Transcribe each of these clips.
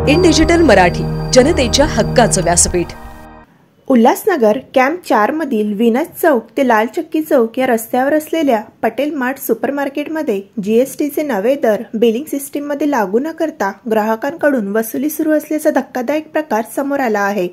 In digital Marathi, जनतेच्या हक्काचं व्यासपीठ। उल्हासनगर कॅम्प 4 मधील विनस चौक ते लाल चक्की चौक या रस्त्यावर असलेल्या पटेल मार्ट सुपरमार्केटमध्ये जीएसटीचे नवे दर बिलिंग सिस्टीममध्ये लागू न करता ग्राहकांकडून वसुली सुरू असल्याचा धक्कादायक प्रकार समोर आला आहे।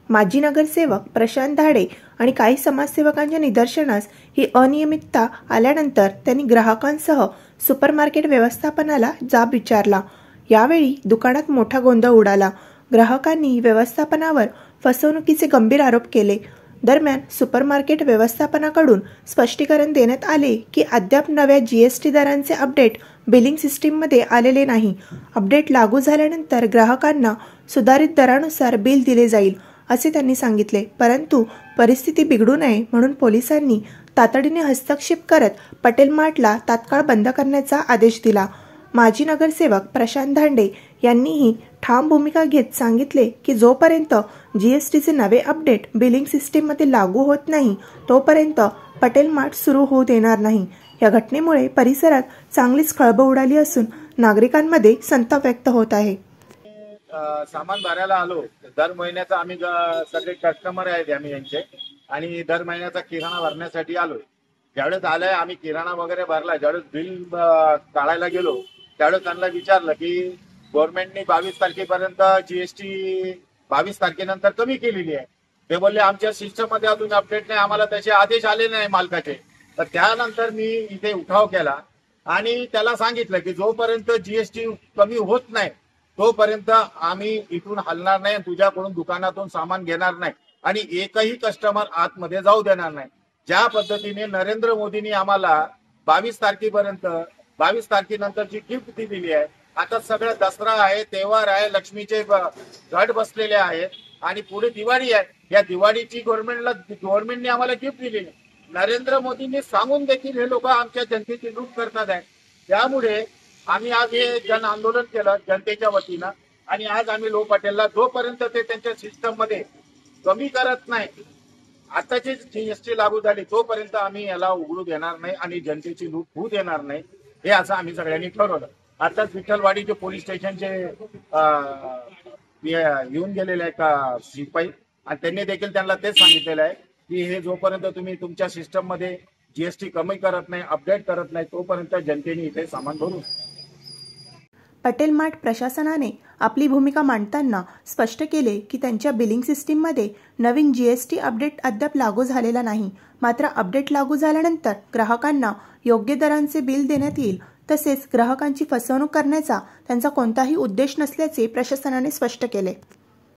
माजी नगरसेवक प्रशांत धाडे आणि काही समाजसेवकांच्या निदर्शनास ही अनियमितता आल्यानंतर त्यांनी ग्राहकांसह सुपरमार्केट व्यवस्थापनाला जाब विचारला। यावेळी दुकानात मोठा गोंधळ उडाला। ग्राहकांनी व्यवस्थापनावर फसवणुकीचे गंभीर आरोप केले। दरम्यान सुपरमार्केट व्यवस्थापनाकडून स्पष्टीकरण देण्यात आले की अद्याप नव्या जीएसटी दरांचे अपडेट बिलिंग सिस्टीममध्ये आलेले नाही। अपडेट लागू झाल्यानंतर ग्राहकांना सुधारित दरानुसार बिल दिले जाईल असे त्यांनी सांगितले। परंतु परिस्थिती बिघडू नये म्हणून पोलिसांनी तातडीने हस्तक्षेप करत पटेल मार्टला तात्काळ बंद करण्याचा आदेश दिला। माजी नगरसेवक प्रशांत धांडे यांनीही ठाम भूमिका घेत सांगितले की जोपर्यंत जीएसटीचे नवे अपडेट बिलिंग सिस्टीममध्ये लागू होत नाही तोपर्यंत पटेल मार्ट सुरू होऊ देणार नाही। या घटनेमुळे परिसरात चांगलीच खळबळ उडाली असून नागरिकांमध्ये संताप व्यक्त होत आहे। सामान भरायला आलो, दर महिन्याचा आम्ही सगळे कस्टमर आहेत आम्ही यांचे, आणि दर महिन्याचा किराणा भरण्यासाठी आलोय। ज्यावेळेस आलाय आम्ही किराणा वगैरे भरला, ज्यावेळेस बिल काढायला गेलो त्यावेळेस त्यांना विचारलं की गव्हर्नमेंटने 22 तारखेपर्यंत जीएसटी 22 तारखेनंतर कमी केलेली आहे। ते बोलले आमच्या सिस्टम मध्ये अजून अपडेट नाही, आम्हाला त्याचे आदेश आले नाही मालकाचे। तर त्यानंतर मी इथे उठाव केला आणि त्याला सांगितलं की जोपर्यंत जीएसटी कमी होत नाही तोपर्यंत आम्ही इथून हलणार नाही, तुझ्याकडून दुकानातून सामान घेणार नाही आणि एकही कस्टमर आतमध्ये जाऊ देणार नाही। ज्या पद्धतीने नरेंद्र मोदींनी आम्हाला 22 तारखेपर्यंत 22 तारखेनंतरची गिफ्ट दिलेली आहे। आता सगळं दसरा आहे, तेव्हार आहे, लक्ष्मीचे घट बसलेले आहेत आणि पुढे दिवाळी आहे। या दिवाळीची गव्हर्नमेंटने आम्हाला गिफ्ट दिलेली। नरेंद्र मोदींनी सांगून देखील हे लोक आमच्या जनतेची लूट करतात आहे। त्यामुळे आम्ही आज हे जन आंदोलन केलं जनतेच्या वतीनं आणि आज आम्ही लो पटेलला जोपर्यंत ते त्यांच्या सिस्टम मध्ये कमी करत नाही, आताची जीएसटी लागू झाली तोपर्यंत आम्ही याला उघडू देणार नाही आणि जनतेची लूट होऊ देणार नाही, हे असं आम्ही सगळ्यांनी ठरवलं। आताच विठ्ठलवाडीचे पोलीस स्टेशनचे येऊन गेलेले आहे का शिपाई, आणि त्यांनी देखील त्यांना तेच सांगितलेलं आहे की हे जोपर्यंत तुम्ही तुमच्या सिस्टम मध्ये जीएसटी कमी करत नाही, अपडेट करत नाही तोपर्यंत जनतेने इथे सामान भरू। पटेल मार्ट प्रशासनाने आपली भूमिका मांडताना स्पष्ट केले की त्यांच्या बिलिंग सिस्टीममध्ये नवीन जीएसटी अपडेट अद्याप लागू झालेला नाही। मात्र अपडेट लागू झाल्यानंतर ग्राहकांना योग्य दरांचे बिल देण्यात येईल। तसेच ग्राहकांची फसवणूक करण्याचा त्यांचा कोणताही उद्देश नसल्याचे प्रशासनाने स्पष्ट केले।